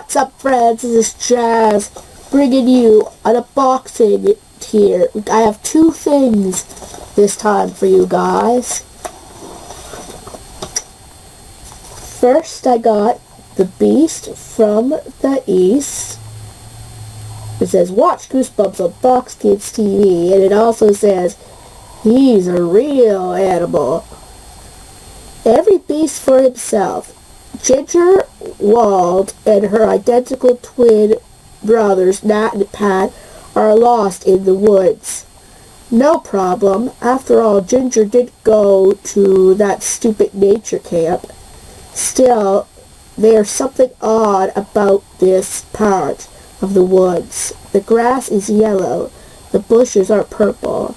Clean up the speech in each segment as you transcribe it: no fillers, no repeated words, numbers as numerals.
What's up, friends? This is Jazz, bringing you an unboxing here. I have two things this time for you guys. First, I got the Beast from the East. It says, watch Goosebumps on Fox Kids TV, and it also says, he's a real animal. Every beast for himself. Ginger, Wald, and her identical twin brothers, Nat and Pat, are lost in the woods. No problem. After all, Ginger did go to that stupid nature camp. Still, there's something odd about this part of the woods. The grass is yellow, the bushes are purple,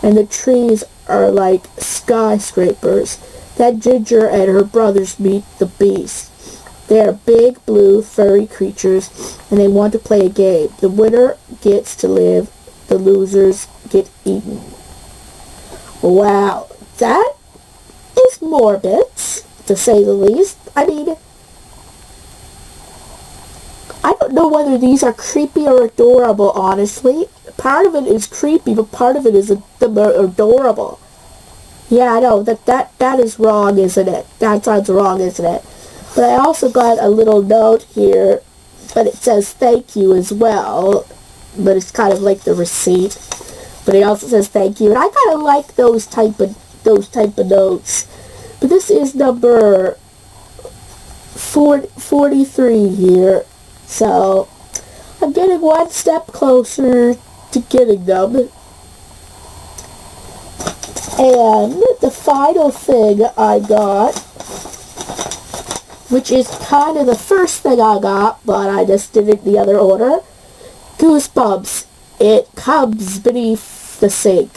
and the trees are like skyscrapers. Then Ginger and her brothers meet the Beast. They are big, blue, furry creatures, and they want to play a game. The winner gets to live, the losers get eaten. Wow, that is morbid, to say the least. I mean, I don't know whether these are creepy or adorable, honestly. Part of it is creepy, but part of it is adorable. Yeah, I know, that is wrong, isn't it? That sounds wrong, isn't it? But I also got a little note here, but it says thank you as well. But it's kind of like the receipt. But it also says thank you, and I kind of like those type of notes. But this is number 43 here, so I'm getting one step closer to getting them. And the final thing I got, which is kind of the first thing I got, but I just did it in the other order, Goosebumps. It comes beneath the sink.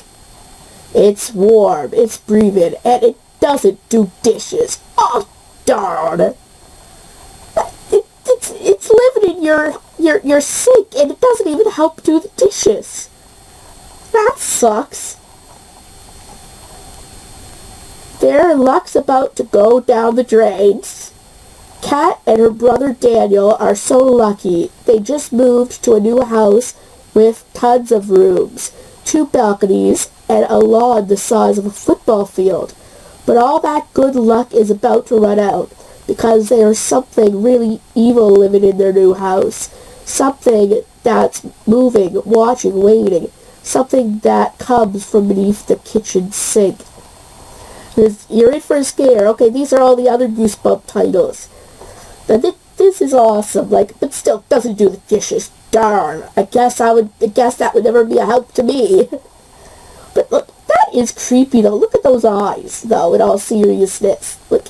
It's warm, it's breathing, and it doesn't do dishes. Oh, darn. It's living in your sink, and it doesn't even help do the dishes. That sucks. Their luck's about to go down the drains. Kat and her brother Daniel are so lucky. They just moved to a new house with tons of rooms, 2 balconies, and a lawn the size of a football field. But all that good luck is about to run out, because there's something really evil living in their new house. Something that's moving, watching, waiting. Something that comes from beneath the kitchen sink. You're in for a scare. Okay, these are all the other Goosebump titles. Now, this is awesome, but still doesn't do the dishes. Darn. I guess that would never be a help to me. But look, that is creepy, though. Look at those eyes, though, in all seriousness. Look,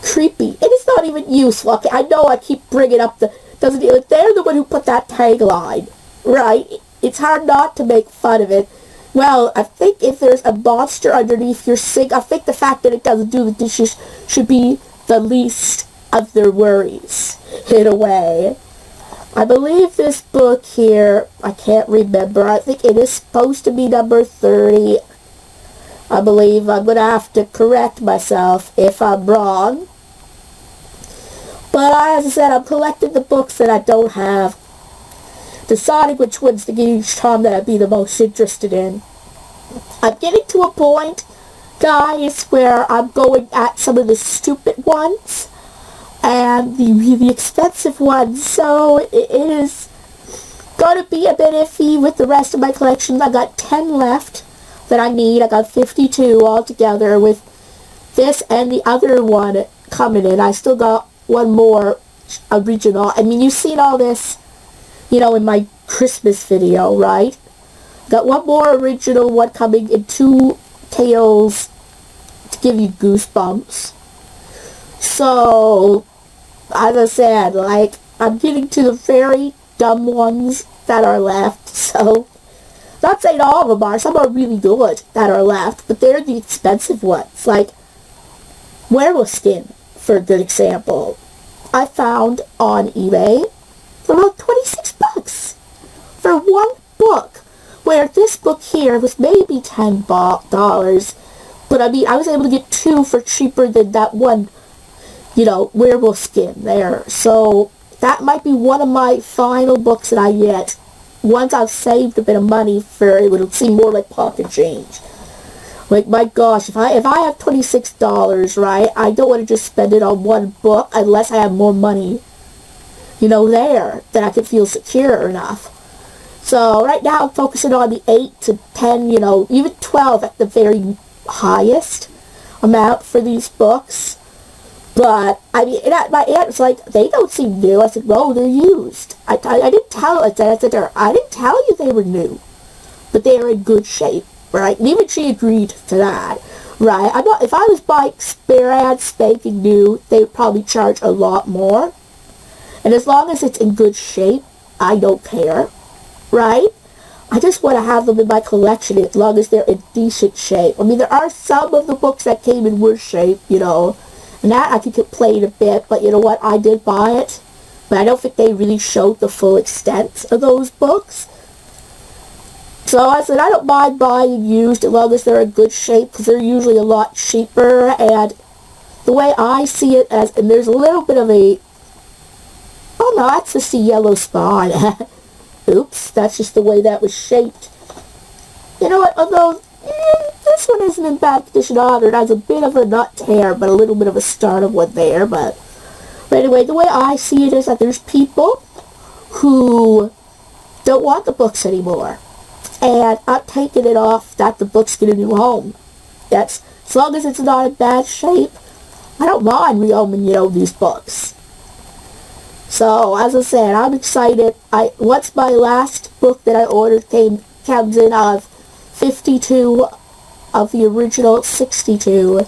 creepy. And it's not even useful. Okay, I know I keep bringing up they're the one who put that tagline, right? It's hard not to make fun of it. Well, I think if there's a monster underneath your sink, I think the fact that it doesn't do the dishes should be the least of their worries, in a way. I believe this book here, I can't remember, I think it is supposed to be number 30. I believe I'm going to have to correct myself if I'm wrong. But as I said, I'm collecting the books that I don't have, deciding which ones to get each time that I'd be the most interested in. I'm getting to a point, guys, where I'm going at some of the stupid ones and the really expensive ones, so it is going to be a bit iffy with the rest of my collection. I got 10 left that I need. I got 52 altogether with this and the other one coming in. I still got one more original. I mean, you've seen all this, in my Christmas video, right? Got one more original one coming in 2 tales to give you goosebumps. So, as I said, I'm getting to the very dumb ones that are left. So, not saying all of them are. Some are really good that are left, but they're the expensive ones. Like werewolf skin, for a good example. I found on eBay for about 26 bucks for one book, where this book here was maybe $10. But I mean, I was able to get 2 for cheaper than that one, werewolf skin there. So that might be one of my final books that I get. Once I've saved a bit of money for it, would seem more like pocket change. Like, my gosh, if I have $26, right, I don't want to just spend it on one book unless I have more money, there, that I can feel secure enough. So, right now, I'm focusing on the 8 to 10, even 12 at the very highest amount for these books. But, my aunt was like, they don't seem new. I said, well, they're used. I didn't tell her, I said to her, I didn't tell you they were new. But they are in good shape, right? And even she agreed to that, right? If I was buying brand spanking new, they would probably charge a lot more. And as long as it's in good shape, I don't care, right? I just want to have them in my collection as long as they're in decent shape. There are some of the books that came in worse shape, and that I could complain a bit, but you know what, I did buy it. But I don't think they really showed the full extent of those books. So I said, I don't mind buying used as long as they're in good shape, because they're usually a lot cheaper. And the way I see it, and there's a little bit of a, oh no, that's just a yellow spine. Oops, that's just the way that was shaped. You know what, although this one isn't in bad condition either. It has a bit of a nut tear, but a little bit of a start of one there. But anyway, the way I see it is that there's people who don't want the books anymore. And I'm taking it off that the books get a new home. That's, as long as it's not in bad shape, I don't mind rehoming, these books. So, as I said, I'm excited. Once my last book that I ordered comes in of 52 of the original 62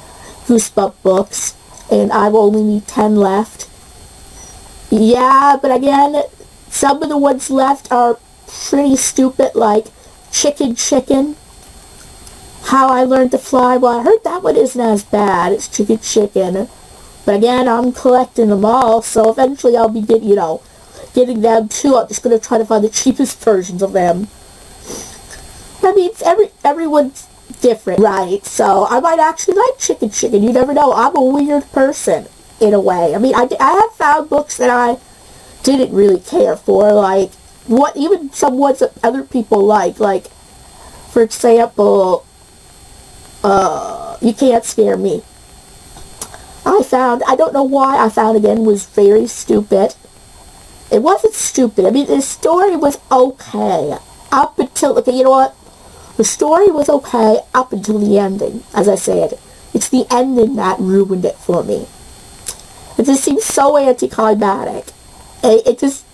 Goosebump books, and I only need 10 left. Yeah, but again, some of the ones left are pretty stupid, like Chicken, How I Learned to Fly. Well, I heard that one isn't as bad as Chicken. But again, I'm collecting them all, so eventually I'll be getting them too. I'm just going to try to find the cheapest versions of them. Everyone's different, right? So I might actually like Chicken. You never know. I'm a weird person, in a way. I have found books that I didn't really care for, like, even some ones that other people like, for example, You Can't Scare Me. I don't know why I found again was very stupid. It wasn't stupid. The story was okay. Up until, okay, you know what? The story was okay up until the ending, as I said. It's the ending that ruined it for me. It just seems so anticlimactic. It just,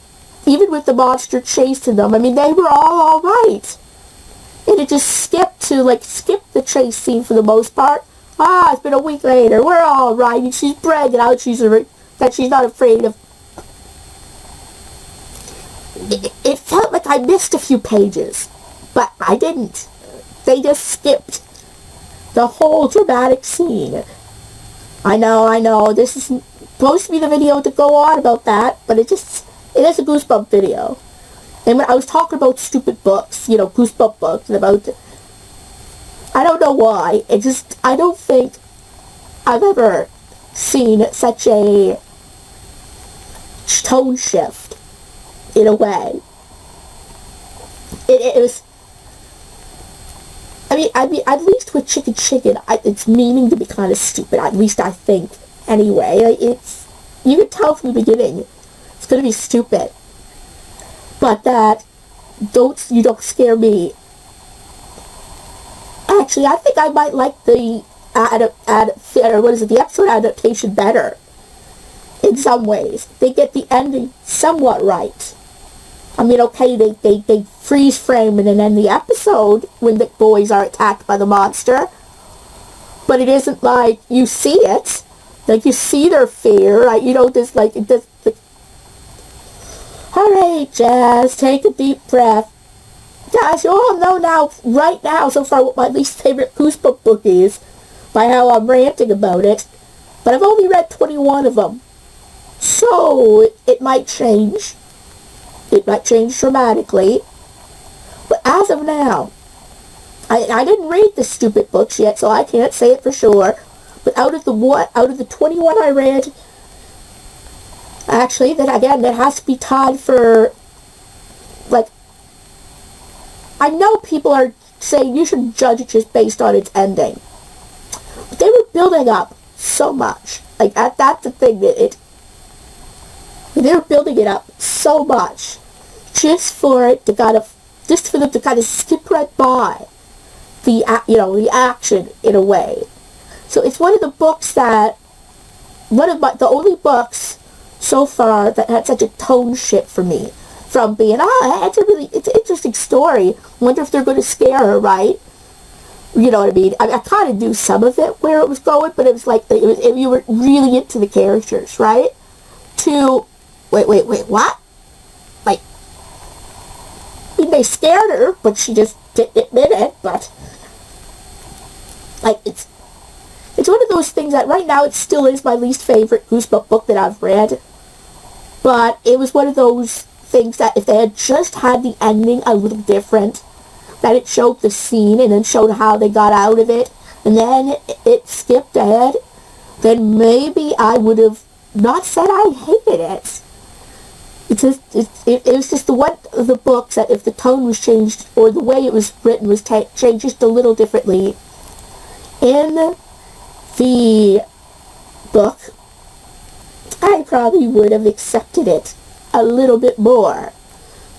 even with the monster chasing them, they were all right. And it just skipped the chase scene for the most part. It's been a week later, we're all right, and she's bragging out that she's not afraid of. It felt like I missed a few pages, but I didn't. They just skipped the whole dramatic scene. I know, this is supposed to be the video to go on about that, but it is a Goosebump video. And when I was talking about stupid books, Goosebump books, and about, I don't know why, I don't think I've ever seen such a tone shift, in a way. It was, at least with Chicken, it's meaning to be kind of stupid, at least I think, anyway. You can tell from the beginning, it's going to be stupid. But that, You Don't Scare Me. Actually, I think I might like the the episode adaptation better. In some ways. They get the ending somewhat right. Okay, they freeze frame and then end the episode when the boys are attacked by the monster. But it isn't like you see it. Like, you see their fear, right? Alright, Jazz, take a deep breath. Guys, you all know right now, so far, what my least favorite Goosebump book is, by how I'm ranting about it. But I've only read 21 of them. So, it might change. It might change dramatically. But as of now, I didn't read the stupid books yet, so I can't say it for sure. But out of the 21 I read, Actually, then again, that has to be tied for, like, I know people are saying you should judge it just based on its ending. But they were building up so much. Like, that's the thing, that they were building it up so much just for them to kind of skip right by the action in a way. So it's one of the books the only books so far that had such a tone shift for me. From being, it's an interesting story. Wonder if they're going to scare her, right? You know what I mean? I kind of knew some of it where it was going, but it was like you were really into the characters, right? To wait, what? Like, I mean, they scared her, but she just didn't admit it. But like, it's one of those things that right now it still is my least favorite Goosebump book that I've read. But it was one of those things that if they had just had the ending a little different, that it showed the scene and then showed how they got out of it, and then it skipped ahead, then maybe I would have not said I hated it. It was just one of the books that if the tone was changed or the way it was written was changed just a little differently in the book, I probably would have accepted it a little bit more.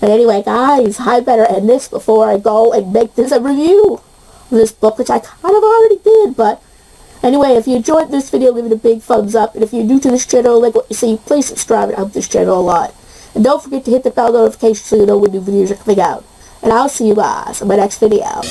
But anyway, guys, I better end this before I go and make this a review of this book, which I kind of already did. But anyway, if you enjoyed this video, give it a big thumbs up. And if you're new to this channel, like what you see, please subscribe. It helps this channel a lot. And don't forget to hit the bell notification so you know when new videos are coming out. And I'll see you guys in my next video.